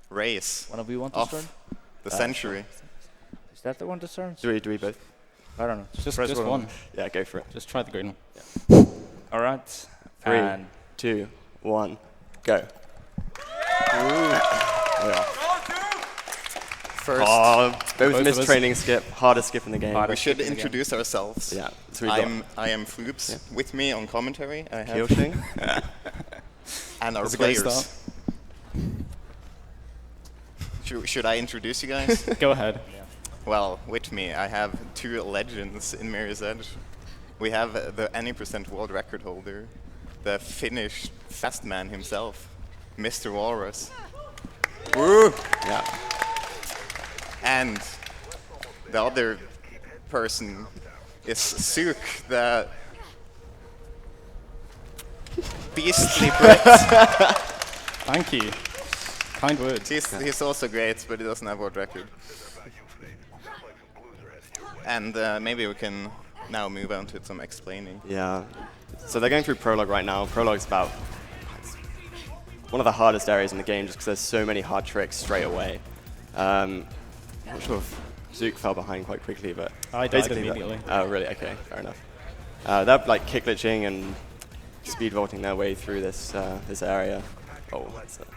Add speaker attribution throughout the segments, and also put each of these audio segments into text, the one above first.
Speaker 1: race
Speaker 2: One of you want to
Speaker 1: of
Speaker 2: start?
Speaker 1: the century.
Speaker 2: Is that the one to start?
Speaker 3: Do we both?
Speaker 2: I don't know.
Speaker 4: Just
Speaker 2: press
Speaker 4: one.
Speaker 3: Yeah, go for it.
Speaker 4: Just try the green one.
Speaker 3: Yeah.
Speaker 2: All right.
Speaker 3: 3,
Speaker 2: And
Speaker 3: 2, 1, go. Yeah.
Speaker 1: First,
Speaker 3: Both
Speaker 4: of
Speaker 3: missed
Speaker 4: us.
Speaker 3: training skip, hardest skip in the game.
Speaker 1: we should introduce ourselves.
Speaker 3: Yeah, so we got
Speaker 1: I am Floops.
Speaker 3: Yeah.
Speaker 1: With me on commentary, I have
Speaker 3: Kyoshi.
Speaker 1: and our
Speaker 4: That's a great
Speaker 1: players.
Speaker 4: start.
Speaker 1: Should I introduce you guys?
Speaker 4: Go ahead.
Speaker 1: Well, with me, I have two legends in Mirror's Edge. We have the any % world record holder, the Finnish fast man himself, MrWalrus.
Speaker 3: Woo! Yeah.
Speaker 1: And the other person is Zook, the beastly Brit.
Speaker 4: Thank you. Kind words.
Speaker 1: He's also great, but he doesn't have world record. And maybe we can now move on to some explaining.
Speaker 3: Yeah. So they're going through Prologue right now. Prologue's about one of the hardest areas in the game just because there's so many hard tricks straight away. I'm not sure if Zook fell behind quite quickly, but
Speaker 4: I died
Speaker 3: basically
Speaker 4: immediately.
Speaker 3: Oh, really? Okay, fair enough. They're like kick glitching and speed vaulting their way through this this area. Oh, that's it.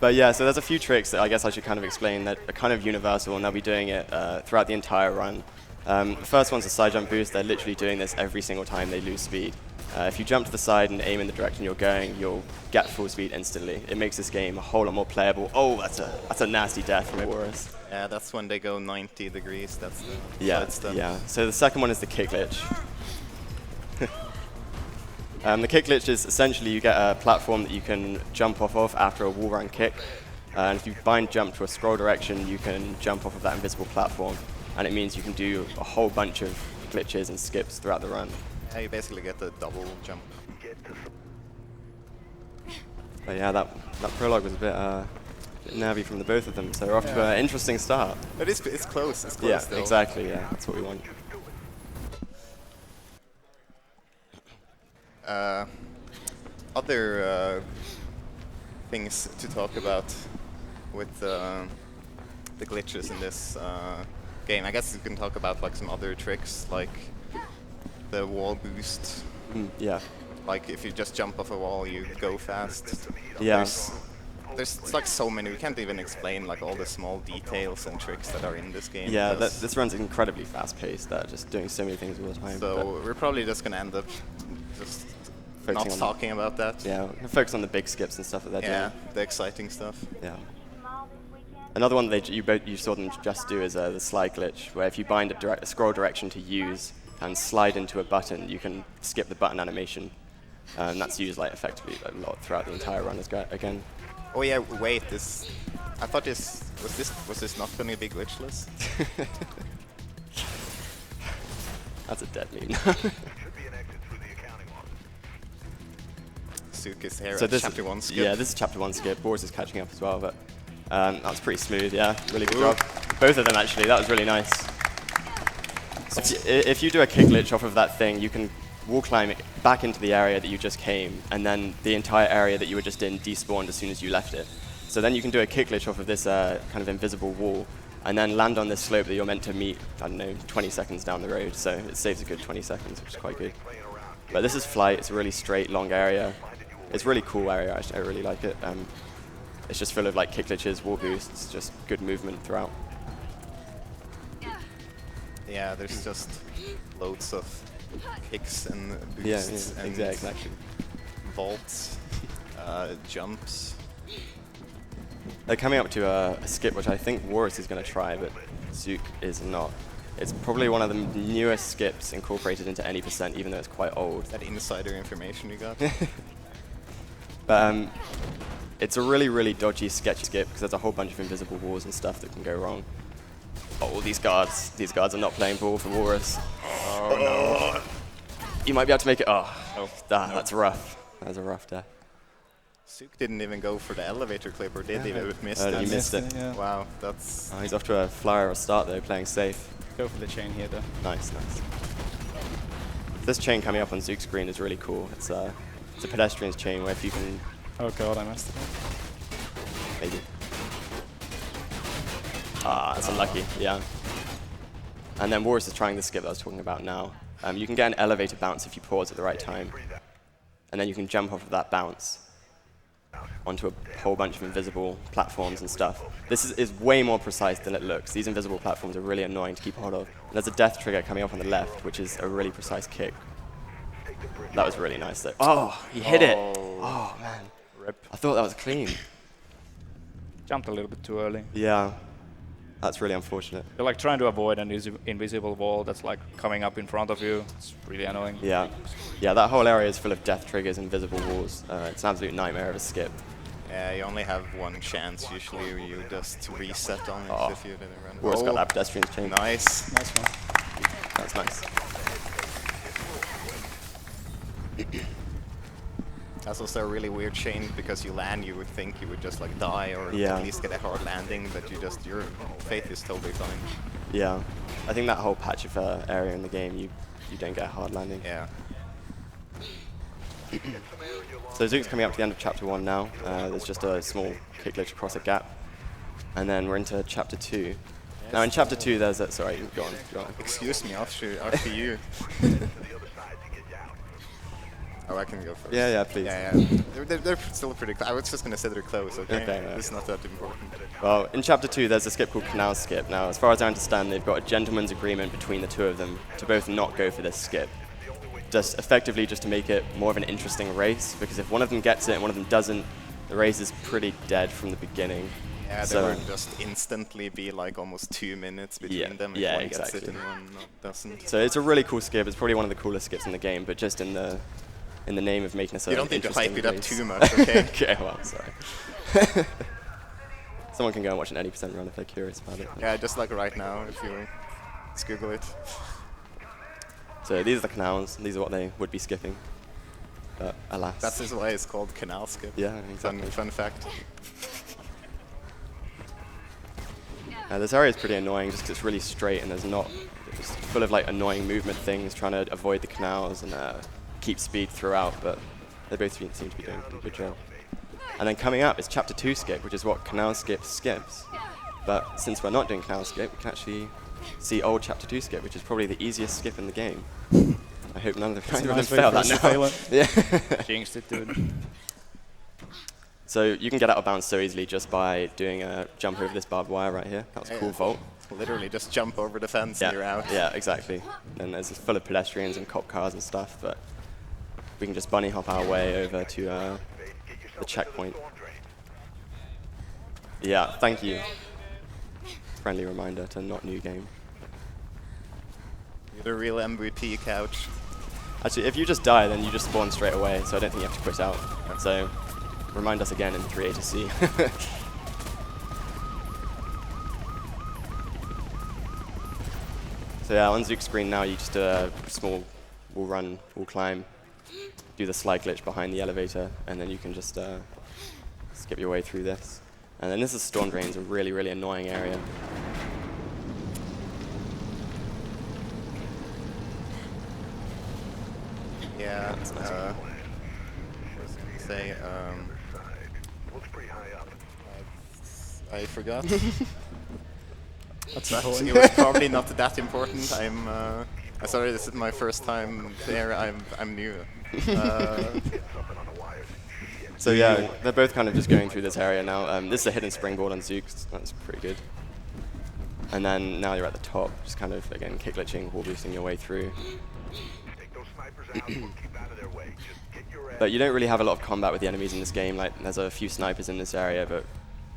Speaker 3: But yeah, so there's a few tricks that I guess I should kind of explain that are kind of universal, and they'll be doing it throughout the entire run. The first one's a side jump boost. They're literally doing this every single time they lose speed. If you jump to the side and aim in the direction you're going, you'll get full speed instantly. It makes this game a whole lot more playable. Oh, that's a nasty death from MrWalrus.
Speaker 1: Yeah, that's when they go 90 degrees. That's the
Speaker 3: Yeah,
Speaker 1: bad stuff.
Speaker 3: yeah. So the second one is the kick glitch. The kick glitch is essentially you get a platform that you can jump off of after a wall run kick. And if you bind jump to a scroll direction, you can jump off of that invisible platform. And it means you can do a whole bunch of glitches and skips throughout the run.
Speaker 1: Yeah, you basically get the double jump.
Speaker 3: But yeah, that prologue was a bit nervy from the both of them, so we're off to an interesting start.
Speaker 1: But it's close. It's close
Speaker 3: Yeah,
Speaker 1: though.
Speaker 3: exactly. Yeah, that's what we want.
Speaker 1: Other things to talk about with the glitches in this game. I guess you can talk about like some other tricks, like the wall boost.
Speaker 3: Yeah.
Speaker 1: Like if you just jump off a wall, you go fast.
Speaker 3: Yeah.
Speaker 1: There's like so many. We can't even explain like all the small details and tricks that are in this game.
Speaker 3: Yeah, this run's incredibly fast-paced. Just doing so many things all the time.
Speaker 1: So we're probably just gonna end up just not talking about that.
Speaker 3: Yeah, we're gonna focus on the big skips and stuff that they're doing.
Speaker 1: Yeah, the exciting stuff.
Speaker 3: Yeah. Another one that you saw them just do is the slide glitch, where if you bind a scroll direction to use and slide into a button, you can skip the button animation. And that's used like effectively a lot throughout the entire run again.
Speaker 1: Oh yeah, wait, I thought was this not gonna be glitchless?
Speaker 3: That's a dead mean.
Speaker 1: Zook is here
Speaker 3: So
Speaker 1: at
Speaker 3: this
Speaker 1: chapter 1 skip.
Speaker 3: Yeah, this is chapter 1 skip. Boris is catching up as well, but that was pretty smooth. Yeah, really good job. Both of them actually. That was really nice. If you do a kick glitch off of that thing, you can wall climb it back into the area that you just came, and then the entire area that you were just in despawned as soon as you left it. So then you can do a kick glitch off of this kind of invisible wall, and then land on this slope that you're meant to meet, I don't know, 20 seconds down the road. So it saves a good 20 seconds, which is quite good. But this is Flight. It's a really straight, long area. It's a really cool area. I really like it. It's just full of like kick glitches, wall boosts, just good movement throughout.
Speaker 1: Yeah, there's just loads of kicks and boosts and
Speaker 3: exactly.
Speaker 1: vaults, jumps.
Speaker 3: They're coming up to a skip which I think Walrus is going to try, but Zook is not. It's probably one of the newest skips incorporated into any %, even though it's quite old.
Speaker 1: That insider information you got.
Speaker 3: But it's a really, really dodgy, sketchy skip because there's a whole bunch of invisible walls and stuff that can go wrong. Oh, these guards are not playing ball for Walrus. Oh, no. You might be able to make it. That's rough. That was a rough death.
Speaker 1: Zook didn't even go for the elevator clip, or did he? Missed it.
Speaker 3: He missed it.
Speaker 4: Yeah.
Speaker 1: Wow, that's...
Speaker 3: He's off to a flyer or start though, playing safe.
Speaker 4: Go for the chain here, though.
Speaker 3: Nice. This chain coming up on Zook's screen is really cool. It's a pedestrian's chain where if you can...
Speaker 4: Oh god, I messed it up.
Speaker 3: Maybe. Ah, that's unlucky, yeah. And then Walrus is trying the skip that I was talking about now. You can get an elevator bounce if you pause at the right time. And then you can jump off of that bounce onto a whole bunch of invisible platforms and stuff. This is way more precise than it looks. These invisible platforms are really annoying to keep hold of. And there's a death trigger coming up on the left, which is a really precise kick. That was really nice, though. Oh, he hit it. Oh, man.
Speaker 2: Rip.
Speaker 3: I thought that was clean.
Speaker 2: Jumped a little bit too early.
Speaker 3: Yeah. That's really unfortunate.
Speaker 2: You're like trying to avoid an invisible wall that's like coming up in front of you. It's really annoying.
Speaker 3: Yeah. Yeah, that whole area is full of death triggers, invisible walls. It's an absolute nightmare of a skip.
Speaker 1: Yeah, you only have one chance usually. You just reset on it if you didn't run.
Speaker 3: Walrus got that pedestrian chain.
Speaker 1: Nice.
Speaker 4: Nice one.
Speaker 3: That's nice.
Speaker 1: That's also a really weird chain because you land, you would think you would just like die or
Speaker 3: Yeah.
Speaker 1: at least get a hard landing, but your faith is totally fine.
Speaker 3: Yeah. I think that whole patch of area in the game, you don't get a hard landing.
Speaker 1: Yeah.
Speaker 3: So Zook's coming up to the end of Chapter 1 now. There's just a small kick glitch across a gap. And then we're into Chapter 2. Now in Chapter 2 there's a... Sorry, go on.
Speaker 1: Excuse me, after you. Oh, I can go first.
Speaker 3: Yeah, please.
Speaker 1: Yeah. They're still pretty close. I was just going to say they're close, okay?
Speaker 3: Okay, right.
Speaker 1: It's not that important.
Speaker 3: Well, in Chapter 2 there's a skip called Canal Skip. Now, as far as I understand, they've got a gentleman's agreement between the two of them to both not go for this skip. Just effectively just to make it more of an interesting race, because if one of them gets it and one of them doesn't, the race is pretty dead from the beginning.
Speaker 1: Yeah, there would just instantly be like almost 2 minutes between them if one gets it and one doesn't.
Speaker 3: So it's a really cool skip. It's probably one of the coolest skips in the game, but just in the name of making us
Speaker 1: You don't need to hype it up
Speaker 3: race.
Speaker 1: too much, okay?
Speaker 3: Okay, well, sorry. Someone can go and watch an 80% run if they're curious about it.
Speaker 1: Yeah, just like right now, if you just Google it.
Speaker 3: So these are the canals. These are what they would be skipping. But alas.
Speaker 1: That's just why it's called Canal Skip.
Speaker 3: Yeah, exactly.
Speaker 1: Fun fact.
Speaker 3: This area is pretty annoying just because it's really straight and it's full of like annoying movement things, trying to avoid the canals and keep speed throughout, but they both seem to be doing a pretty good job. And then coming up is Chapter 2 Skip, which is what Canal Skip skips. But since we're not doing Canal Skip, we can actually see old Chapter 2 Skip, which is probably the easiest skip in the game. I hope none of them fail that now. Yeah.
Speaker 2: Jinxed it, dude.
Speaker 3: So you can get out of bounds so easily just by doing a jump over this barbed wire right here. That's a cool vault.
Speaker 1: Literally just jump over the fence and you're out.
Speaker 3: Yeah, exactly. And it's full of pedestrians and cop cars and stuff, but we can just bunny hop our way over to the checkpoint. Yeah, thank you. Friendly reminder to not new game.
Speaker 1: You're the real MVP, Couch.
Speaker 3: Actually, if you just die, then you just spawn straight away, so I don't think you have to quit out. So remind us again in 3A to C. So yeah, on Zook's screen now, you just do a small wall run, wall climb, do the slide glitch behind the elevator, and then you can just skip your way through this. And then this is Storm Drains, a really, really annoying area.
Speaker 1: Yeah, what was I going to say? I forgot.
Speaker 4: That's
Speaker 1: But
Speaker 4: important.
Speaker 1: it was probably not that important. I'm sorry, this is my first time there. I'm new.
Speaker 3: So yeah, they're both kind of just going through this area now. This is a hidden springboard on Zook, so that's pretty good. And then now you're at the top, just kind of, again, kick glitching, wall boosting your way through. But you don't really have a lot of combat with the enemies in this game. Like, there's a few snipers in this area, but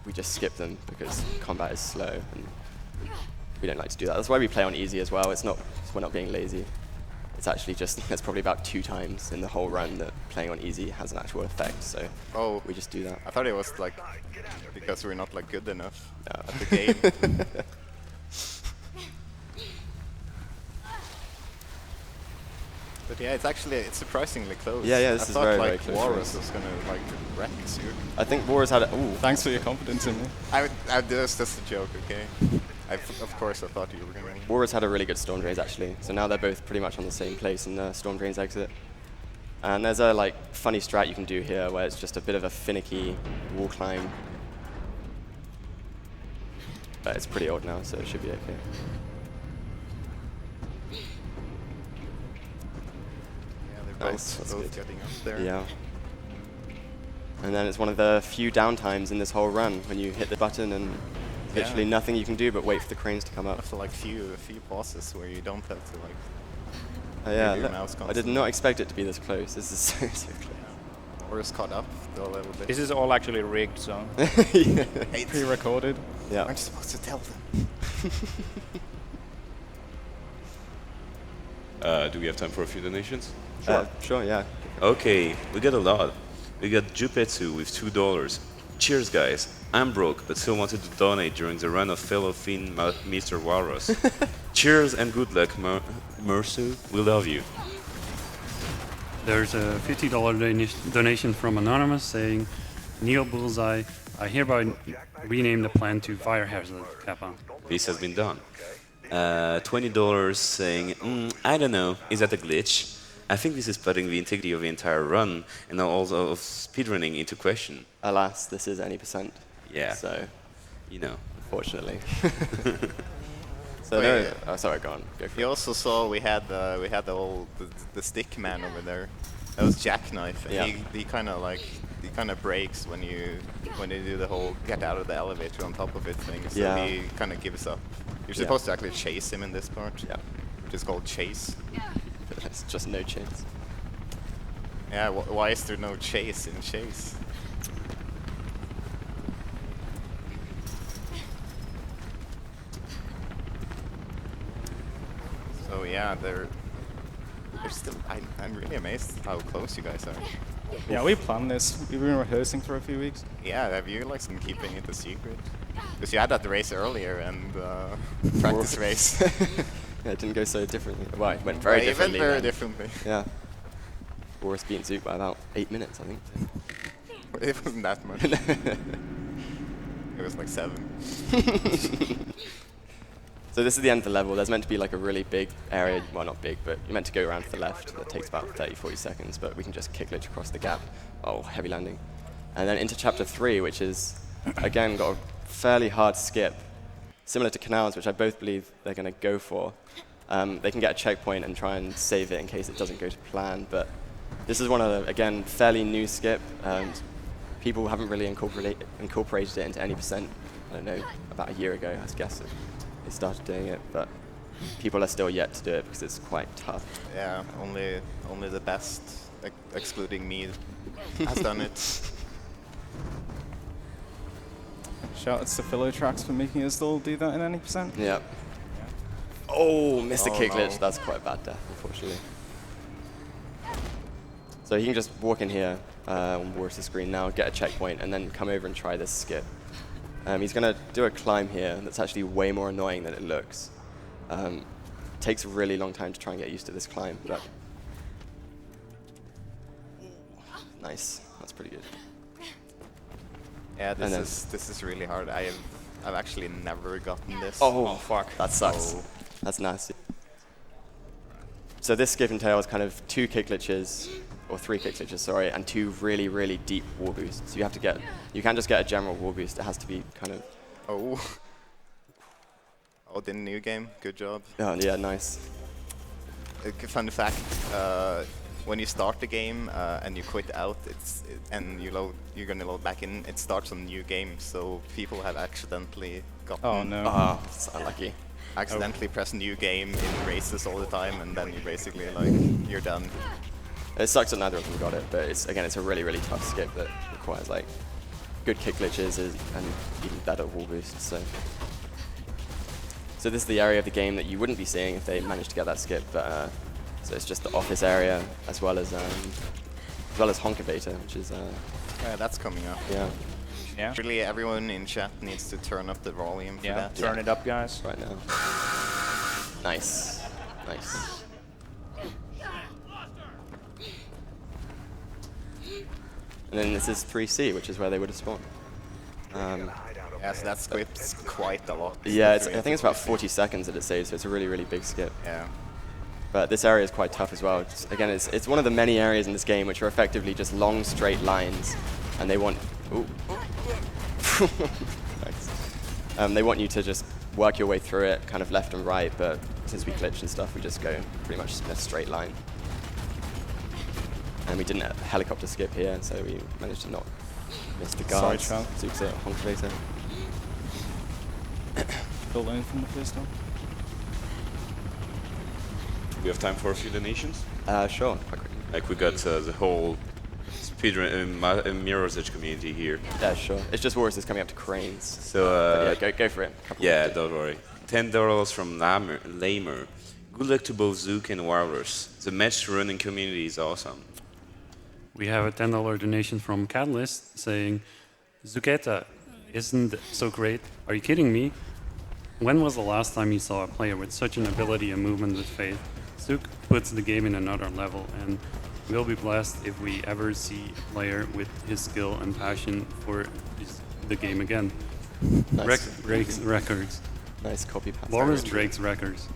Speaker 3: we just skip them because combat is slow, and we don't like to do that. That's why we play on easy as well. We're not being lazy. It's actually just, there's probably about 2 times in the whole run that playing on easy has an actual effect, so we just do that.
Speaker 1: I thought it was like because we're not like good enough at the game. But yeah, it's surprisingly close.
Speaker 3: Yeah, this is very, very close.
Speaker 1: I thought like Walrus was gonna like wreck Zook.
Speaker 3: I think Walrus had ooh.
Speaker 4: Thanks for your confidence in me.
Speaker 1: That's just a joke, okay? Of course, I thought you were gonna win.
Speaker 3: Walrus had a really good Storm Drains actually, so now they're both pretty much on the same place in the Storm Drains exit. And there's a like funny strat you can do here where it's just a bit of a finicky wall climb But it's pretty old now, so it should be okay.
Speaker 1: Yeah, they're
Speaker 3: Nice, that's
Speaker 1: both
Speaker 3: good.
Speaker 1: getting up there.
Speaker 3: Yeah. And then it's one of the few downtimes in this whole run when you hit the button and literally nothing you can do but wait for the cranes to come up.
Speaker 1: After like few bosses where you don't have to like.
Speaker 3: Oh yeah,
Speaker 1: your
Speaker 3: look,
Speaker 1: mouse
Speaker 3: I did
Speaker 1: constantly.
Speaker 3: not expect it to be this close. This is so, so
Speaker 1: Or is caught up though a little bit.
Speaker 2: This is all actually rigged, so
Speaker 3: close. Yeah.
Speaker 4: Pre-recorded.
Speaker 3: Yeah.
Speaker 1: Aren't you supposed to tell them?
Speaker 5: Do we have time for a few donations?
Speaker 3: Sure, yeah.
Speaker 5: Okay, we got a lot. We got Jupetsu with $2. Cheers, guys. I'm broke, but still wanted to donate during the run of fellow Finn MrWalrus. Cheers and good luck, Mersu. We love you.
Speaker 6: There's a $50 donation from Anonymous saying, Neil Bullseye, I hereby rename the plan to Fire Hazard Kappa.
Speaker 5: This has been done. $20 saying, I don't know, is that a glitch? I think this is putting the integrity of the entire run and also of speedrunning into question.
Speaker 3: Alas, this is any %.
Speaker 5: Yeah.
Speaker 3: So,
Speaker 5: You know.
Speaker 3: unfortunately. So
Speaker 1: Oh,
Speaker 3: no,
Speaker 1: yeah.
Speaker 3: oh, sorry, go on. Go for
Speaker 1: You
Speaker 3: it.
Speaker 1: also saw we had the stick man over there. That was Jackknife. And
Speaker 3: Yeah.
Speaker 1: he kind of breaks when you do the whole get out of the elevator on top of it thing. So
Speaker 3: Yeah.
Speaker 1: he kind of gives up. You're
Speaker 3: Yeah.
Speaker 1: supposed to actually chase him in this part.
Speaker 3: Yeah.
Speaker 1: Which is called chase.
Speaker 3: There's just no chance.
Speaker 1: Yeah. Why is there no chase in chase? So yeah, they're still. I'm really amazed how close you guys are.
Speaker 4: Yeah, we planned this. We've been rehearsing for a few weeks.
Speaker 1: Yeah, have you like been keeping it a secret? Because you had that race earlier and practice race.
Speaker 3: Yeah, it didn't go so differently. Well, it went very
Speaker 1: It went
Speaker 3: differently.
Speaker 1: very
Speaker 3: then.
Speaker 1: differently.
Speaker 3: Yeah. Walrus beat Zook by about 8 minutes, I think.
Speaker 1: It wasn't that much. It was like 7.
Speaker 3: So this is the end of the level. There's meant to be like a really big area. Well, not big, but you're meant to go around to the left. That takes about 30, 40 seconds, but we can just kick glitch across the gap. Oh, heavy landing. And then into chapter 3, which is, again, got a fairly hard skip. Similar to Canals, which I both believe they're going to go for. They can get a checkpoint and try and save it in case it doesn't go to plan, but this is one of the, again, fairly new skip. People haven't really incorporated it into any %. I don't know, about a year ago, I guess they started doing it, but people are still yet to do it because it's quite tough.
Speaker 1: Yeah, only the best, excluding me, has done it.
Speaker 4: Shout out to Philo Tracks for making us all do that in any %.
Speaker 3: Yeah. Oh, missed a
Speaker 1: Oh,
Speaker 3: kick
Speaker 1: no.
Speaker 3: glitch. That's quite a bad death, unfortunately. So he can just walk in here on Walrus' screen now, get a checkpoint, and then come over and try this skip. He's going to do a climb here that's actually way more annoying than it looks. Takes a really long time to try and get used to this climb, but nice. That's pretty good.
Speaker 1: Yeah,
Speaker 3: And then-
Speaker 1: this is really hard. I've actually never gotten this.
Speaker 3: Oh,
Speaker 2: fuck.
Speaker 3: That sucks.
Speaker 1: Oh.
Speaker 3: That's nasty. So this skip and tail is kind of 2 kick glitches, or 3 kick glitches, sorry, and 2 really, really deep wall boosts. So you can't just get a general wall boost. It has to be kind of,
Speaker 1: Oh. Oh, the new game. Good job.
Speaker 3: oh yeah, nice.
Speaker 1: Fun fact: when you start the game and you quit out, and you're gonna load back in. It starts a new game, so people have accidentally gotten.
Speaker 4: Oh no.
Speaker 3: Ah, it's unlucky.
Speaker 1: Accidentally press new game in races all the time, and then you basically you're done.
Speaker 3: It sucks that neither of them got it, but it's a really, really tough skip that requires like good kick glitches and even better wall boosts. So this is the area of the game that you wouldn't be seeing if they managed to get that skip, but so it's just the office area as well as Honker Beta, which is
Speaker 1: Yeah, that's coming up.
Speaker 3: yeah
Speaker 2: Yeah.
Speaker 1: Really, everyone in chat needs to turn up the volume for
Speaker 2: Yeah.
Speaker 1: that.
Speaker 2: Turn it up, guys.
Speaker 3: right now. Nice, nice. And then this is 3C, which is where they would have spawned.
Speaker 1: Yeah, so that skips quite a lot.
Speaker 3: Yeah, I think it's about 40 seconds that it saves, so it's a really, really big skip.
Speaker 1: Yeah.
Speaker 3: But this area is quite tough as well. Again, it's one of the many areas in this game which are effectively just long, straight lines, and they want... Ooh. Nice. They want you to just work your way through it, kind of left and right, but since we glitch and stuff, we just go pretty much in a straight line. And we didn't helicopter skip here, so we managed to not miss the guards.
Speaker 4: Sorry,
Speaker 3: Zooks it, honk later.
Speaker 4: Still learning from the first one.
Speaker 5: We have time for a few donations.
Speaker 3: Sure. Quite quickly.
Speaker 5: Like we got the whole speedrun Mirror's Edge community here.
Speaker 3: Yeah, sure. It's just Walrus is coming up to cranes.
Speaker 5: So
Speaker 3: But yeah, go for it.
Speaker 5: yeah, don't worry. $10 from Lamer. Good luck to both Zook and Walrus. The match running community is awesome.
Speaker 6: We have a $10 donation from Catalyst saying, ZooKetra isn't so great. Are you kidding me? When was the last time you saw a player with such an ability and movement with faith? Zook puts the game in another level, and we'll be blessed if we ever see a player with his skill and passion for the game again.
Speaker 3: Nice.
Speaker 6: Breaks records.
Speaker 3: Nice copy paste.
Speaker 6: Walrus breaks records.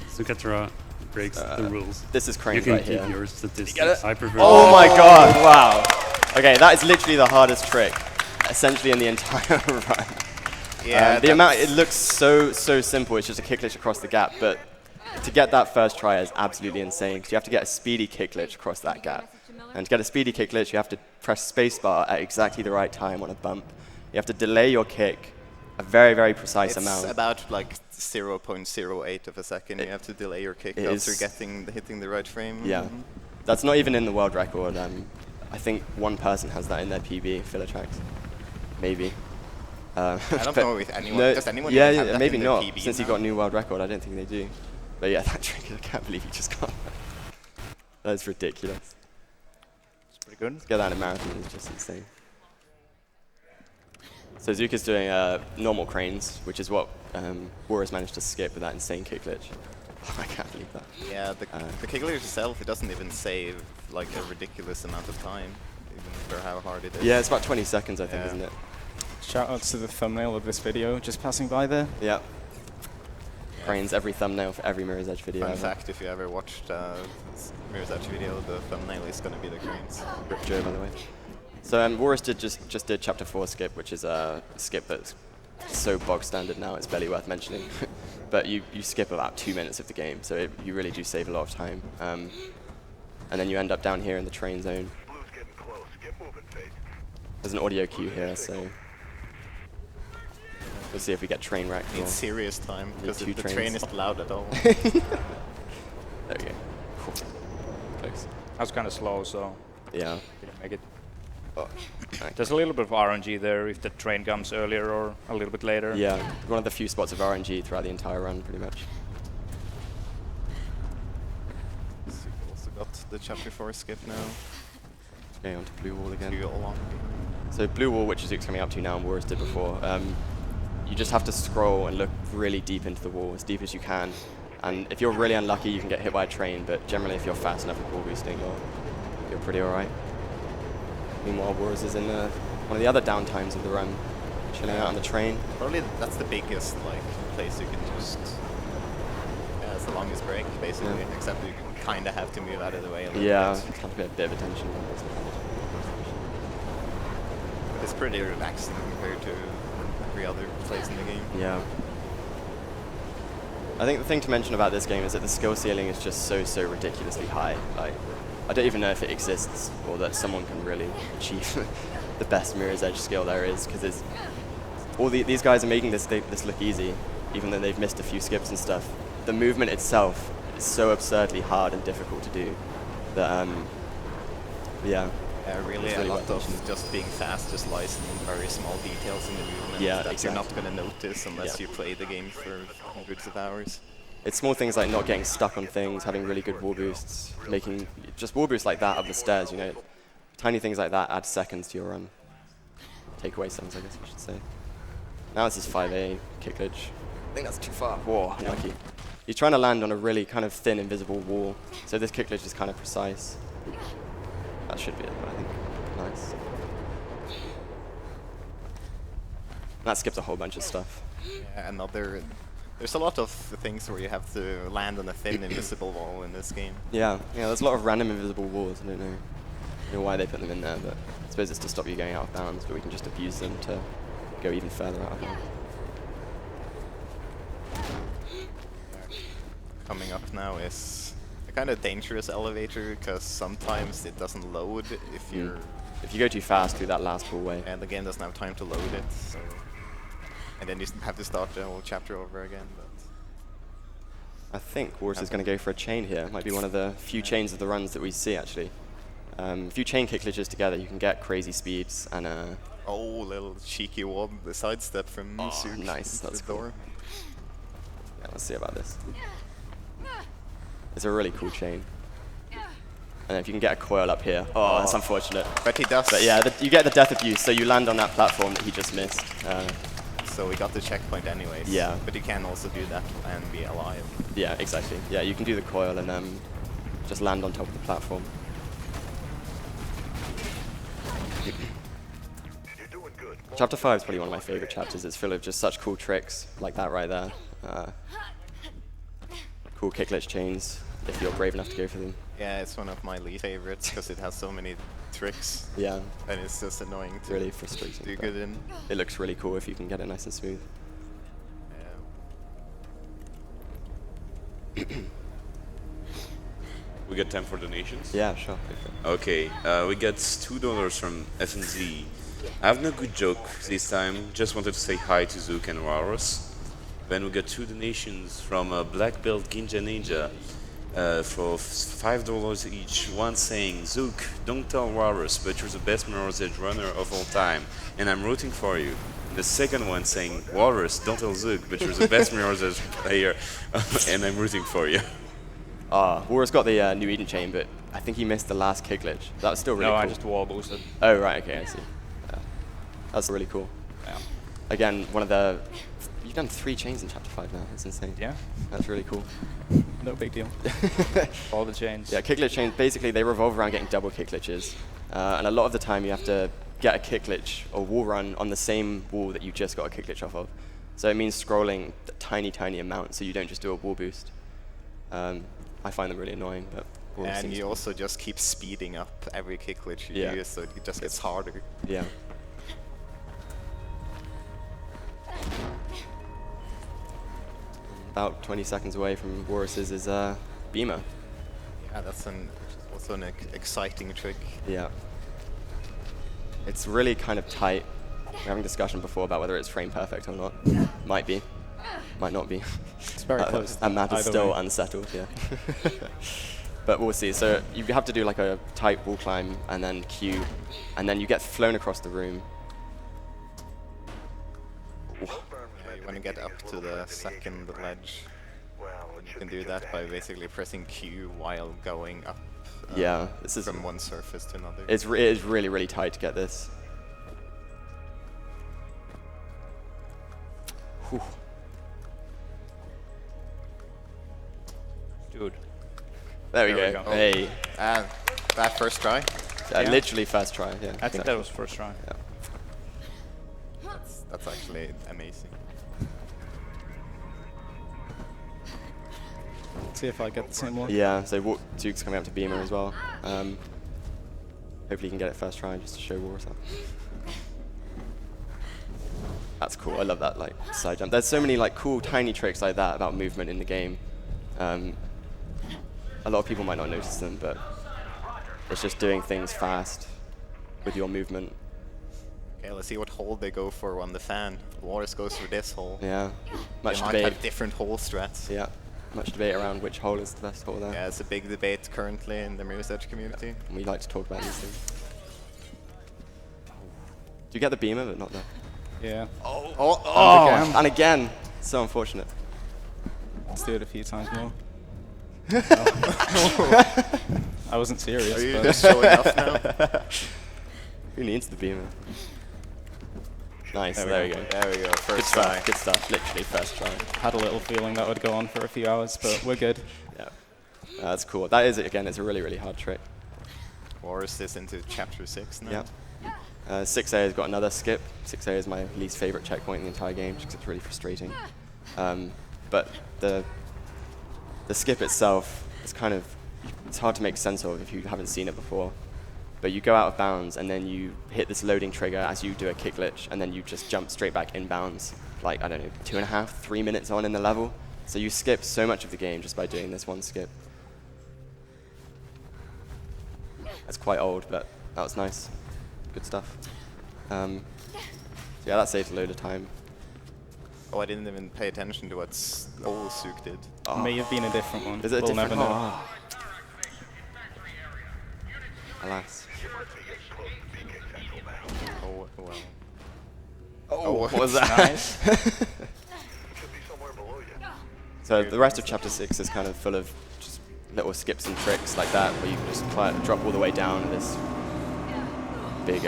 Speaker 6: ZooKetra breaks the rules.
Speaker 3: This is
Speaker 6: You
Speaker 3: cranes
Speaker 6: can
Speaker 3: right
Speaker 6: keep
Speaker 3: here.
Speaker 6: your statistics. I prefer.
Speaker 3: Oh my god, wow. Okay, that is literally the hardest trick, essentially in the entire run.
Speaker 1: Yeah,
Speaker 3: the amount, it looks so simple, it's just a kick glitch across the gap, but to get that first try is absolutely insane, because you have to get a speedy kick glitch across that gap. And to get a speedy kick glitch, you have to press spacebar at exactly the right time on a bump. You have to delay your kick a very precise amount.
Speaker 1: It's about like 0.08 of a second. You have to delay your kick after hitting the right frame.
Speaker 3: Yeah, that's not even in the world record. I think one person has that in their PB, Filotrax. Maybe.
Speaker 1: I don't know if anyone,
Speaker 3: no,
Speaker 1: does anyone
Speaker 3: yeah,
Speaker 1: even have that
Speaker 3: maybe
Speaker 1: in their
Speaker 3: not,
Speaker 1: PB
Speaker 3: since he
Speaker 1: now?
Speaker 3: got new world record, I don't think they do. But yeah, that trick, I can't believe he just got that. That's ridiculous.
Speaker 2: It's pretty good.
Speaker 3: To get that in a marathon is just insane. So Zook is doing normal cranes, which is what Walrus managed to skip with that insane kick glitch. I can't believe that.
Speaker 1: Yeah, the kick glitch itself, it doesn't even save like a ridiculous amount of time, even for how hard it is.
Speaker 3: Yeah, it's about 20 seconds, I think,
Speaker 1: Yeah.
Speaker 3: isn't it?
Speaker 4: Shout out to the thumbnail of this video, just passing by there.
Speaker 3: Yeah. Cranes every thumbnail for every Mirror's Edge video.
Speaker 1: Fun
Speaker 3: ever.
Speaker 1: fact, if you ever watched Mirror's Edge video, the thumbnail is going to be the cranes.
Speaker 3: Rip Joe, by the way. So Walrus just did Chapter 4 skip, which is a skip that's so bog standard now, it's barely worth mentioning. But you skip about 2 minutes of the game, so you really do save a lot of time. And then you end up down here in the train zone. There's an audio cue here, so we'll see if we get train wreck.
Speaker 1: Needs serious time, because
Speaker 3: two
Speaker 1: the
Speaker 3: trains.
Speaker 1: train is not loud at all.
Speaker 3: There we go. Cool. Close.
Speaker 2: I was kind of slow, so
Speaker 3: Yeah.
Speaker 2: didn't make it.
Speaker 3: Oh, okay.
Speaker 2: There's a little bit of RNG there if the train comes earlier or a little bit later.
Speaker 3: Yeah, one of the few spots of RNG throughout the entire run, pretty much.
Speaker 1: So you've also got the Chapter 4 skip now.
Speaker 3: Going on to Blue Wall again.
Speaker 1: You along.
Speaker 3: So Blue Wall, which is Zook's coming up to now and Walrus did before, you just have to scroll and look really deep into the wall, as deep as you can. And if you're really unlucky, you can get hit by a train, but generally if you're fast enough with wall boosting, you're pretty alright. Meanwhile, Walrus is in one of the other downtimes of the run, chilling out on the train.
Speaker 1: Probably that's the biggest place you can just... Yeah, it's the longest break, basically,
Speaker 3: Yeah.
Speaker 1: except you kind of have to move out of the way a little
Speaker 3: Yeah,
Speaker 1: bit.
Speaker 3: it's a bit of attention.
Speaker 1: But it's pretty relaxing compared to every other place in the game.
Speaker 3: Yeah. I think the thing to mention about this game is that the skill ceiling is just so ridiculously high. Like, I don't even know if it exists or that someone can really achieve the best Mirror's Edge skill there is, because these guys are making this look easy, even though they've missed a few skips and stuff. The movement itself is so absurdly hard and difficult to do that, yeah.
Speaker 1: Really,
Speaker 3: It's
Speaker 1: a
Speaker 3: really
Speaker 1: lot
Speaker 3: worth
Speaker 1: of just being fast just lies in very small details in the movement
Speaker 3: Yeah,
Speaker 1: that you're not
Speaker 3: exactly.
Speaker 1: going to notice unless
Speaker 3: Yeah.
Speaker 1: you play the game for hundreds of hours.
Speaker 3: It's small things like not getting stuck on things, having really good wall boosts, making just wall boosts like that up the stairs, you know. Tiny things like that add seconds to your run. Takeaway songs, I guess I should say. Now this is 5A, kick glitch. I think that's too far. Whoa, unlucky. He's trying to land on a really kind of thin, invisible wall, so this kick glitch is kind of precise. That should be it, I think. Nice. That skips a whole bunch of stuff.
Speaker 1: Yeah, there's a lot of things where you have to land on a thin, invisible wall in this game.
Speaker 3: Yeah, there's a lot of random invisible walls. I don't know why they put them in there, but I suppose it's to stop you going out of bounds, but we can just abuse them to go even further out of bounds.
Speaker 1: coming up now is a kind of dangerous elevator because sometimes it doesn't load if you're
Speaker 3: If you go too fast through that last hallway.
Speaker 1: and the game doesn't have time to load it. So and then you have to start the whole chapter over again. But
Speaker 3: I think Walrus is going to go for a chain here. Might be one of the few chains of the runs that we see, actually. If you chain kick glitches together, you can get crazy speeds and
Speaker 1: oh, little cheeky wob, the sidestep from Zook
Speaker 3: nice,
Speaker 1: into
Speaker 3: that's
Speaker 1: the
Speaker 3: cool.
Speaker 1: door.
Speaker 3: Yeah, let's see about this. It's a really cool chain. And if you can get a coil up here, oh, that's unfortunate.
Speaker 1: But he does.
Speaker 3: But yeah, you get the death abuse, so you land on that platform that he just missed.
Speaker 1: So we got the checkpoint anyways.
Speaker 3: Yeah.
Speaker 1: But you can also do that and be alive.
Speaker 3: Yeah, exactly. Yeah, you can do the coil and just land on top of the platform. Chapter 5 is probably one of my favorite chapters. It's full of just such cool tricks like that right there. Cool kick glitch chains, if you're brave enough to go for them.
Speaker 1: Yeah, it's one of my least favorites because it has so many tricks
Speaker 3: Yeah,
Speaker 1: and it's just annoying to
Speaker 3: really frustrating.
Speaker 1: do
Speaker 3: but
Speaker 1: good in.
Speaker 3: It looks really cool if you can get it nice and smooth.
Speaker 1: Yeah.
Speaker 5: We got time for donations?
Speaker 3: Yeah, sure.
Speaker 5: Okay, we got $2 from FNZ. I have no good joke this time, just wanted to say hi to Zook and Walrus. Then we got 2 donations from Black Belt Ginja Ninja for $5 each. One saying, Zook, don't tell Walrus, but you're the best Mirror's Edge runner of all time, and I'm rooting for you. And the second one saying, Walrus, don't tell Zook, but you're the best Mirror's Edge player, and I'm rooting for you.
Speaker 3: Walrus got the New Eden chain, but I think he missed the last kick glitch. That was still really
Speaker 2: No,
Speaker 3: cool.
Speaker 2: I just wall boosted.
Speaker 3: Oh, right, okay, I see. Yeah. That's really cool.
Speaker 2: Yeah.
Speaker 3: Again, one of the... You've done 3 chains in Chapter 5 now. That's insane.
Speaker 2: Yeah.
Speaker 3: That's really cool.
Speaker 4: No big deal.
Speaker 2: All the chains.
Speaker 3: Yeah, kick glitch chains, basically, they revolve around getting double kick glitches. And a lot of the time, you have to get a kick glitch or wall run on the same wall that you just got a kick glitch off of. So it means scrolling a tiny, tiny amount, so you don't just do a wall boost. I find them really annoying, but... Walrus
Speaker 1: And
Speaker 3: seems
Speaker 1: you
Speaker 3: to-
Speaker 1: also just keep speeding up every kick glitch you
Speaker 3: Yeah.
Speaker 1: use, so it just gets harder.
Speaker 3: Yeah. About 20 seconds away from Walrus's is Beamer.
Speaker 1: Yeah, that's also an exciting trick.
Speaker 3: Yeah. It's really kind of tight. We're having a discussion before about whether it's frame perfect or not. Might be. Might not be.
Speaker 4: It's very close.
Speaker 3: And Matt is
Speaker 4: either
Speaker 3: still
Speaker 4: way.
Speaker 3: unsettled, yeah. But we'll see. So you have to do like a tight wall climb and then Q, and then you get flown across the room.
Speaker 1: Yeah, you want to get up to the second ledge. And you can do that by basically pressing Q while going up
Speaker 3: Yeah, this is...
Speaker 1: from one surface to another.
Speaker 3: It is really, really tight to get this. Whew.
Speaker 2: Dude.
Speaker 3: There we
Speaker 2: There we
Speaker 3: go.
Speaker 2: go.
Speaker 3: Hey.
Speaker 1: And that first try,
Speaker 2: Yeah.
Speaker 3: Literally first try, yeah.
Speaker 2: I think that was first try.
Speaker 3: Yeah.
Speaker 1: that's actually amazing.
Speaker 4: See if I get the same one.
Speaker 3: Yeah, so Zook's coming up to Beamer as well. Hopefully he can get it first try just to show Walrus up. That's cool. I love that like side jump. There's so many like cool tiny tricks like that about movement in the game. A lot of people might not notice them, but it's just doing things fast with your movement.
Speaker 1: Okay, let's see what hole they go for on the fan. Walrus goes for this hole.
Speaker 3: Yeah. Much
Speaker 1: They might
Speaker 3: debate.
Speaker 1: have different hole strats.
Speaker 3: Yeah. Much debate around which hole is the best hole there.
Speaker 1: Yeah, it's a big debate currently in the Mirror's Edge community.
Speaker 3: We like to talk about these things. Do you get the Beamer, but not the...
Speaker 4: Yeah.
Speaker 3: Oh, and again. So unfortunate.
Speaker 4: Let's do it a few times more. I wasn't serious,
Speaker 1: Are you
Speaker 4: but
Speaker 1: just showing off now?
Speaker 3: Who needs the Beamer? Nice, there we go.
Speaker 1: There we go,
Speaker 3: Good
Speaker 1: first try.
Speaker 3: stuff, good stuff. Literally first try.
Speaker 4: had a little feeling that would go on for a few hours, but we're good.
Speaker 3: Yeah. That's cool. That is, again, it's a really, really hard trick.
Speaker 1: Walrus is into chapter 6 now.
Speaker 3: Yeah. 6A has got another skip. 6A is my least favorite checkpoint in the entire game, just 'cause it's really frustrating. But the skip itself is kind of, it's hard to make sense of if you haven't seen it before. But you go out of bounds and then you hit this loading trigger as you do a kick glitch, and then you just jump straight back in bounds, like, I don't know, 2.5, 3 minutes on in the level. So you skip so much of the game just by doing this one skip. That's quite old, but that was nice. Good stuff. So yeah, that saved a load of time.
Speaker 1: Oh, I didn't even pay attention to what old Zook did.
Speaker 3: Oh.
Speaker 4: May have been a different one.
Speaker 3: Is it a
Speaker 4: We'll
Speaker 3: different
Speaker 4: never know.
Speaker 3: Oh. Alas.
Speaker 1: Oh, well.
Speaker 3: Oh, what was
Speaker 1: that?
Speaker 3: that? So the rest of Chapter 6 is kind of full of just little skips and tricks like that, where you can just drop all the way down to this big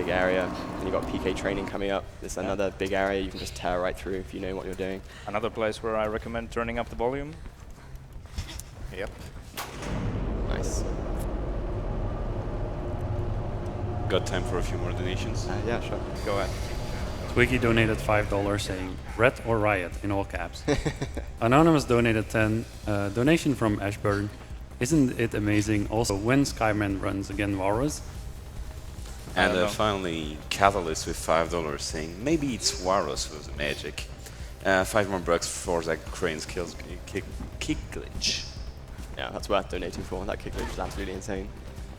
Speaker 3: area. And you've got PK training coming up. There's another big area you can just tear right through if you know what you're doing.
Speaker 2: Another place where I recommend turning up the volume.
Speaker 1: Yep.
Speaker 3: Nice.
Speaker 5: Got time for a few more donations?
Speaker 3: Yeah, sure.
Speaker 1: Go ahead.
Speaker 6: Twiggy donated $5 saying, "Red or riot," in all caps. Anonymous donated 10. Donation from Ashburn. Isn't it amazing? Also, when Skyman runs again Walrus?
Speaker 5: And
Speaker 2: know.
Speaker 5: finally, Catalyst with $5 saying, maybe it's Walrus with the magic. 5 more bucks for Zach Crane's kick glitch.
Speaker 3: Yeah, that's worth donating for. That kick glitch is absolutely insane.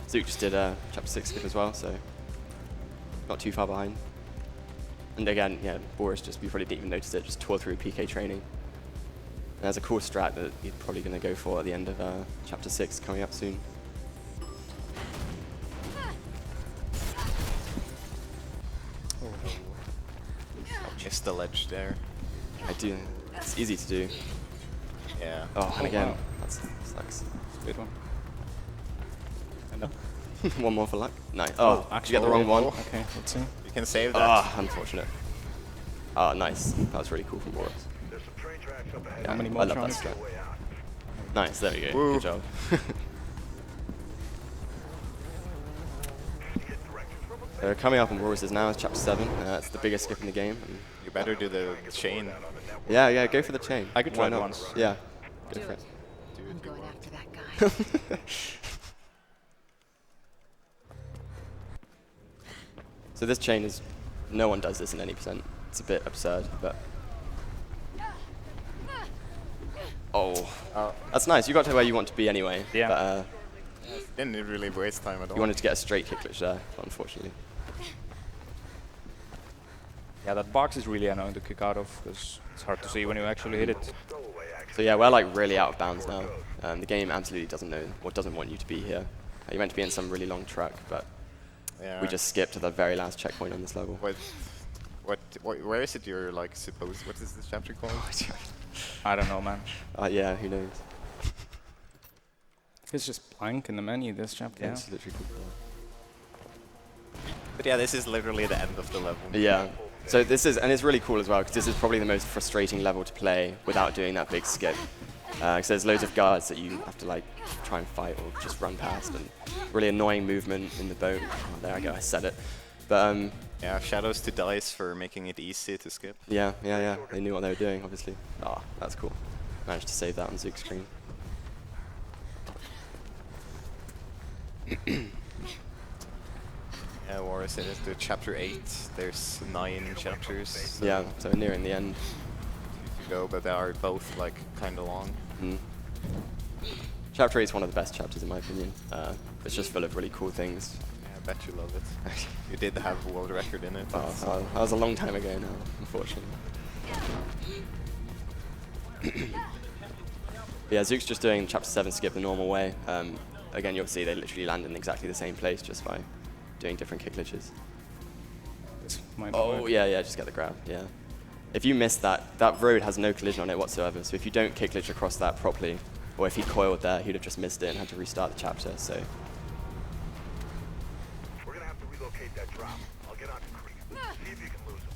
Speaker 3: Zook just did Chapter 6 skip as well, so not too far behind. And again, yeah, Boris just, you probably didn't even notice it, just tore through PK training. And there's a cool strat that you're probably going to go for at the end of Chapter 6 coming up soon.
Speaker 1: Missed the ledge there.
Speaker 3: I do. It's easy to do.
Speaker 1: Yeah.
Speaker 3: Oh, and again,
Speaker 4: wow.
Speaker 3: that sucks.
Speaker 4: Good one.
Speaker 3: One more for luck. Nice. Oh, did you get the wrong one?
Speaker 4: Okay, let's see.
Speaker 1: You can save that.
Speaker 3: Ah, unfortunate. Ah, nice. That was really cool from Boris. Yeah,
Speaker 4: How many more
Speaker 3: I love that
Speaker 4: tries?
Speaker 3: strat. Nice, there we go.
Speaker 1: Woo.
Speaker 3: Good job. So coming up on Walrus now is Chapter 7. It's the biggest skip in the game. And
Speaker 1: You better do the chain.
Speaker 3: yeah, go for the chain.
Speaker 2: I could try
Speaker 3: Why
Speaker 2: it
Speaker 3: not?
Speaker 2: once.
Speaker 3: Yeah, go
Speaker 7: Do
Speaker 3: for
Speaker 7: it.
Speaker 3: it.
Speaker 7: I'm going after that guy.
Speaker 3: So this chain is, no one does this in any percent. It's a bit absurd, but. Oh, that's nice. You got to where you want to be anyway.
Speaker 2: Yeah.
Speaker 3: But
Speaker 1: Didn't really waste time at all.
Speaker 3: you wanted to get a straight kick glitch there, unfortunately.
Speaker 2: Yeah, that box is really annoying to kick out of because it's hard to see when you actually hit it.
Speaker 3: So yeah, we're like really out of bounds now. The game absolutely doesn't know or doesn't want you to be here. You're meant to be in some really long track, but
Speaker 1: Yeah.
Speaker 3: we just skipped to the very last checkpoint on this level.
Speaker 1: Where is it you're like supposed? What is this chapter called?
Speaker 2: I don't know, man.
Speaker 3: Yeah, who knows?
Speaker 4: It's just blank in the menu, this chapter.
Speaker 2: Yeah.
Speaker 3: It's literally cool.
Speaker 1: But yeah, this is literally the end of the level.
Speaker 3: Yeah. So this is, and it's really cool as well, because this is probably the most frustrating level to play without doing that big skip. Because there's loads of guards that you have to like try and fight or just run past, and really annoying movement in the boat. Oh, there I go, I said it. But
Speaker 1: Yeah, shoutouts to DICE for making it easy to skip.
Speaker 3: yeah, they knew what they were doing, obviously. Ah, that's cool. Managed to save that on Zook's screen.
Speaker 1: Yeah, Walrus, it is to chapter 8. There's 9 chapters. So
Speaker 3: Yeah, so we're nearing the end.
Speaker 1: to go, but they are both like kind of long.
Speaker 3: Mm. Chapter 8 is one of the best chapters in my opinion. It's just full of really cool things.
Speaker 1: Yeah, I bet you love it. You did have a world record in it.
Speaker 3: Oh,
Speaker 1: That's-
Speaker 3: that was a long time ago now, unfortunately. But yeah, Zook's just doing Chapter 7 skip the normal way. Again, you'll see they literally land in exactly the same place just by doing different kick glitches.
Speaker 4: This might
Speaker 3: Oh,
Speaker 4: work.
Speaker 3: yeah, just get the grab, yeah. If you miss that, that road has no collision on it whatsoever, so if you don't kick glitch across that properly, or if he coiled there, he'd have just missed it and had to restart the chapter, so.
Speaker 8: We're gonna have to relocate that drop. I'll get on to Creek. See if you can lose him.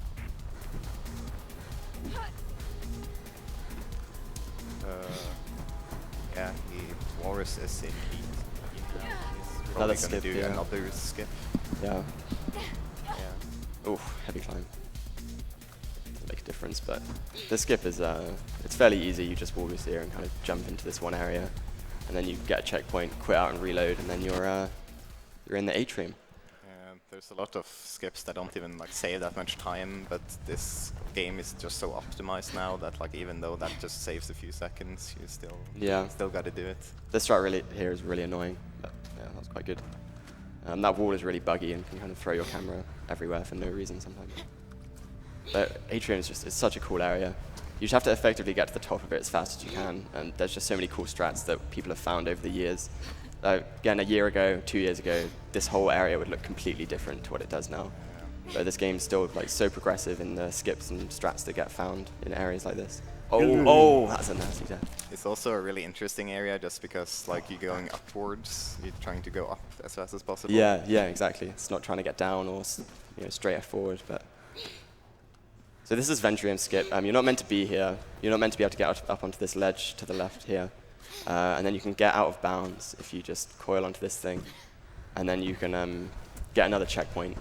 Speaker 1: Yeah, Walrus is in heat. He's
Speaker 3: Another
Speaker 1: probably
Speaker 3: skip,
Speaker 1: gonna do
Speaker 3: yeah.
Speaker 1: another skip.
Speaker 3: Yeah.
Speaker 1: Yeah.
Speaker 3: Oof, heavy climb. Doesn't make a difference, but the skip is, it's fairly easy. You just walrus here and kind of jump into this one area, and then you get a checkpoint, quit out and reload, and then you're in the atrium.
Speaker 1: And there's a lot of skips that don't even like save that much time, but this game is just so optimized now that like even though that just saves a few seconds, you still got to do it.
Speaker 3: This strat really here is really annoying, but yeah, that was quite good. That wall is really buggy and can kind of throw your camera everywhere for no reason sometimes. But Atrium is it's such a cool area. You just have to effectively get to the top of it as fast as you can, and there's just so many cool strats that people have found over the years. Again, a year ago, 2 years ago, this whole area would look completely different to what it does now. But this game's still like so progressive in the skips and strats that get found in areas like this. Oh, that's a nasty death.
Speaker 1: It's also a really interesting area just because like you're going upwards, you're trying to go up as fast as possible.
Speaker 3: Yeah, exactly. It's not trying to get down or straight forward, but. So this is Ventrium Skip. You're not meant to be here. You're not meant to be able to get up onto this ledge to the left here. And then you can get out of bounds if you just coil onto this thing. And then you can get another checkpoint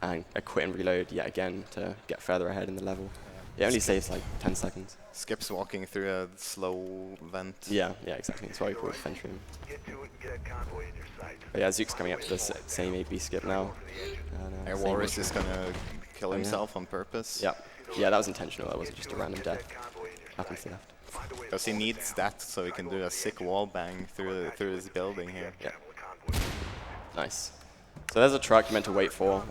Speaker 3: and quit and reload yet again to get further ahead in the level. It only saves like 10 seconds.
Speaker 1: Skips walking through a slow vent.
Speaker 3: Yeah, exactly. That's why we call it Ventrium.
Speaker 8: Get to it and get a convoy in your sight.
Speaker 3: But yeah, Zook's coming up to the same AB skip now.
Speaker 1: MrWalrus is going to kill himself on purpose.
Speaker 3: Yeah, that was intentional. That wasn't just a random death. Up to the left.
Speaker 1: Because he needs that so he can do a sick wall bang through this building here.
Speaker 3: Yeah. Nice. So there's a truck you're meant to wait for.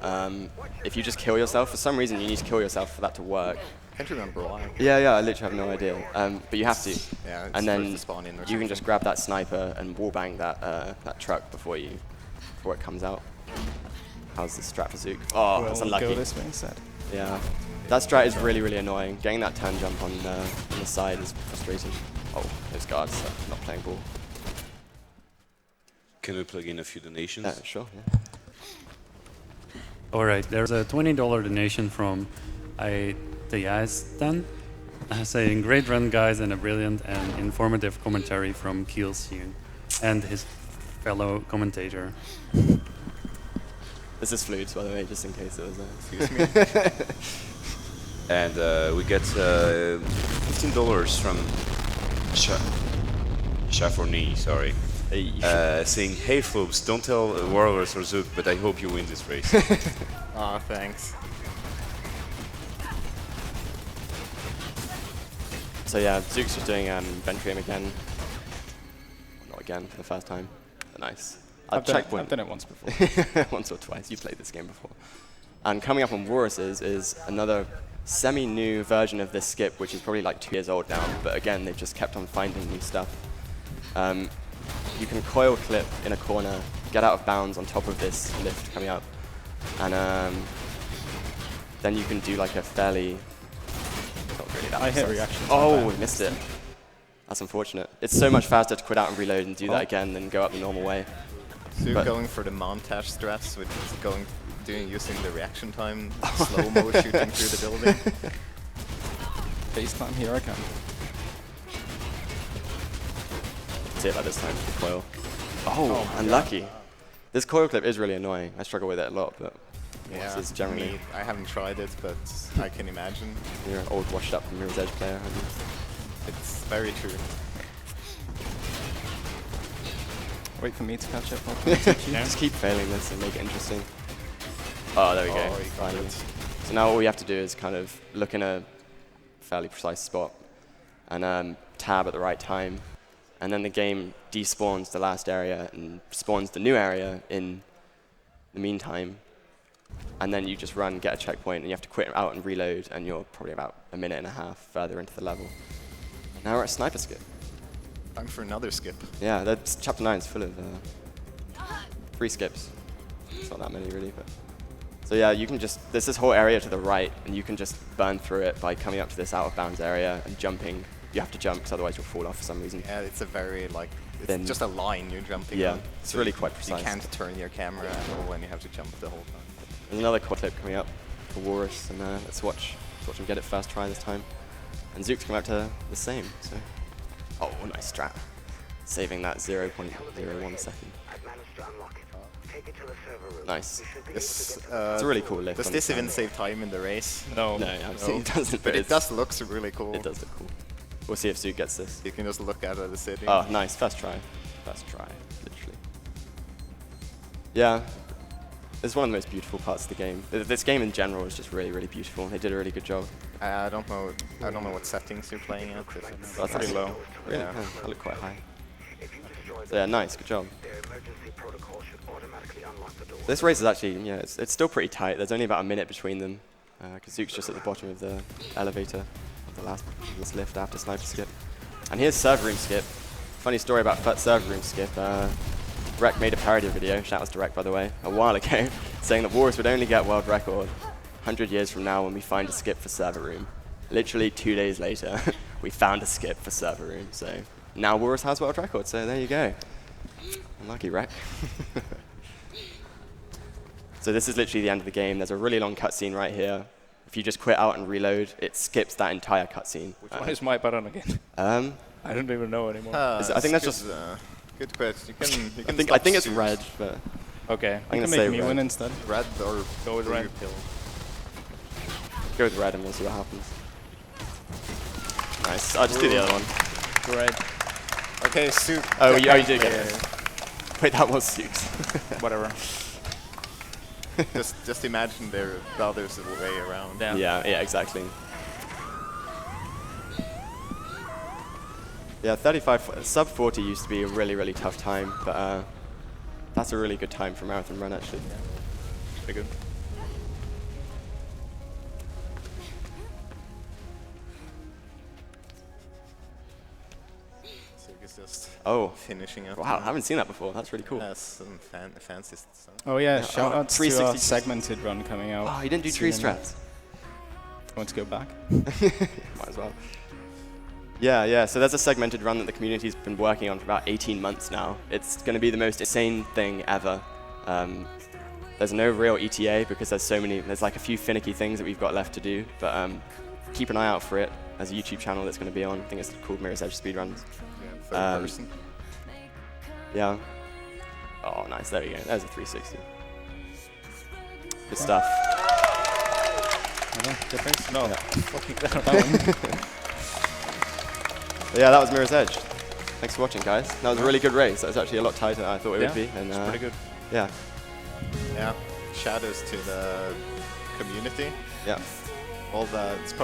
Speaker 3: If you just kill yourself, for some reason you need to kill yourself for that to work.
Speaker 1: I can't remember why.
Speaker 3: Yeah, I literally have no idea. But you have to.
Speaker 1: Yeah, it's
Speaker 3: and then
Speaker 1: supposed to spawn in or
Speaker 3: you
Speaker 1: something.
Speaker 3: can just grab that sniper and wallbang that truck before it comes out. How's the strat for Zook? Oh, that's unlucky.
Speaker 4: Go this way instead.
Speaker 3: Yeah. That strat is really, really annoying. Getting that turn jump on the side is frustrating. Oh, those guards are not playing ball.
Speaker 5: Can we plug in a few donations?
Speaker 3: Sure, yeah.
Speaker 6: All right, there's a $20 donation from Ayastan saying, great run guys and a brilliant and informative commentary from Kiel Seun and his fellow commentator.
Speaker 3: This is flutes, by the way, just in case it was
Speaker 1: Excuse me.
Speaker 5: And we get $15 from Chaforny, sorry. Saying, hey folks, don't tell Warlords or Zook, but I hope you win this race.
Speaker 1: Aw, thanks.
Speaker 3: So yeah, Zook's just doing Ventrium again. Not again, for the first time. Nice.
Speaker 4: I've done it once before.
Speaker 3: Once or twice. You played this game before. And coming up on Walrus's is another semi-new version of this skip, which is probably like 2 years old now. But again, they've just kept on finding new stuff. You can coil clip in a corner, get out of bounds on top of this lift coming up, and then you can do like a fairly. Not really that
Speaker 4: I hit
Speaker 3: precise.
Speaker 4: reaction.
Speaker 3: Oh, we missed it. That's unfortunate. It's so much faster to quit out and reload and do that again than go up the normal way.
Speaker 1: So you're going for the montage strats, which is using the reaction time, slow-mo shooting through the building.
Speaker 4: FaceTime, here I come.
Speaker 3: See it like this time, the coil. Oh, unlucky. This coil clip is really annoying. I struggle with it a lot, but
Speaker 1: Yeah,
Speaker 3: this is generally.
Speaker 1: I haven't tried it, but I can imagine.
Speaker 3: You're an old washed-up Mirror's Edge player, aren't you?
Speaker 1: It's very true.
Speaker 4: Wait for me to catch up.
Speaker 3: Just keep failing this and make it interesting. Oh, there we go.
Speaker 1: Oh, you got
Speaker 3: Finally.
Speaker 1: it.
Speaker 3: So now all we have to do is kind of look in a fairly precise spot and tab at the right time. And then the game despawns the last area and spawns the new area in the meantime. And then you just run, get a checkpoint, and you have to quit out and reload, and you're probably about a minute and a half further into the level. Now we're at Sniper Skip.
Speaker 1: Time for another skip.
Speaker 3: Yeah, that's, Chapter 9 is full of 3 skips. It's not that many really, but. So yeah, you can just, there's this whole area to the right, and you can just burn through it by coming up to this out of bounds area and jumping. You have to jump, because otherwise you'll fall off for some reason.
Speaker 1: Yeah, it's a very, like, it's
Speaker 3: Then-
Speaker 1: just a line you're jumping
Speaker 3: Yeah,
Speaker 1: on.
Speaker 3: it's really quite
Speaker 1: You
Speaker 3: precise.
Speaker 1: can't turn your camera at all, and you have to jump the whole time.
Speaker 3: There's another quad clip coming up for Walrus, and let's watch him get it first try this time. And Zook's coming up to the same, so. Oh, nice strat. Saving that 0.01 second.
Speaker 8: I've managed to unlock it. Take it to the server room.
Speaker 3: Nice.
Speaker 8: We should be
Speaker 1: This,
Speaker 8: able to
Speaker 3: It's a really cool lift.
Speaker 1: does
Speaker 3: on
Speaker 1: this
Speaker 3: the
Speaker 1: even
Speaker 3: camera.
Speaker 1: save time in the race?
Speaker 4: No.
Speaker 3: No, obviously it doesn't,
Speaker 1: But it
Speaker 3: it's-
Speaker 1: does look really cool.
Speaker 3: It does look cool. We'll see if Zook gets this.
Speaker 1: You can just look out of the city.
Speaker 3: Oh, nice. First try. First try, literally. Yeah. It's one of the most beautiful parts of the game. This game in general is just really, really beautiful. They did a really good job.
Speaker 1: I don't know what settings you're playing at. If it's
Speaker 3: That's
Speaker 1: pretty
Speaker 3: actually
Speaker 1: low.
Speaker 3: Really?
Speaker 1: Yeah.
Speaker 3: Oh, I look quite high. So yeah, nice, good job. This race is actually, yeah, it's still pretty tight. There's only about a minute between them. Because Zook's just at the bottom of the elevator, of the last this lift after Sniper Skip. And here's Server Room Skip. Funny story about Server Room Skip. Rec made a parody video, shout out to Rec by the way, a while ago, saying that Walrus would only get world record 100 years from now when we find a skip for Server Room. Literally 2 days later, we found a skip for Server Room. So now Walrus has world record, so there you go. Unlucky, Rec. So this is literally the end of the game. There's a really long cutscene right here. If you just quit out and reload, it skips that entire cutscene.
Speaker 2: Which one is my button again?
Speaker 3: I
Speaker 2: don't even know anymore.
Speaker 3: I think that's just.
Speaker 1: Good question. You can
Speaker 3: I think it's red, but
Speaker 2: Okay.
Speaker 3: I'm gonna
Speaker 4: Make
Speaker 3: say
Speaker 4: me
Speaker 3: red.
Speaker 4: win instead.
Speaker 1: red or
Speaker 2: Go with red.
Speaker 1: pill.
Speaker 3: Go with red and we'll see what happens. Nice. I'll just do the other one.
Speaker 2: Red.
Speaker 1: Okay, Zook.
Speaker 3: Oh, you did get it. Wait, that was Zook.
Speaker 2: Whatever.
Speaker 1: just imagine there's a way around.
Speaker 2: Yeah.
Speaker 3: Yeah, exactly. Yeah, 35, sub 40 used to be a really, really tough time, but that's a really good time for a marathon run, actually.
Speaker 2: Pretty good.
Speaker 1: Zook is just finishing up.
Speaker 3: Wow, I haven't seen that before. That's really cool.
Speaker 1: That's some fancy stuff.
Speaker 4: Oh yeah, shout out to
Speaker 3: 360
Speaker 4: a segmented run coming out.
Speaker 3: Oh, you didn't do tree
Speaker 4: soon.
Speaker 3: strats.
Speaker 4: Want to go back?
Speaker 3: Might as well. Yeah, so there's a segmented run that the community's been working on for about 18 months now. It's going to be the most insane thing ever. There's no real ETA because there's like a few finicky things that we've got left to do, but keep an eye out for it. There's a YouTube channel that's going to be on. I think it's called Mirror's Edge Speedruns.
Speaker 1: Yeah, third person.
Speaker 3: Yeah. Oh, nice. There we go. There's a 360. Good stuff.
Speaker 2: No.
Speaker 3: Yeah.
Speaker 2: Fucking that one.
Speaker 3: Yeah, that was Mirror's Edge. Thanks for watching, guys. That was a really good race. That was actually a lot tighter than I thought it would be. And,
Speaker 2: it's pretty good.
Speaker 3: Yeah.
Speaker 1: Yeah. Shout outs to the community.
Speaker 3: Yeah.
Speaker 1: All the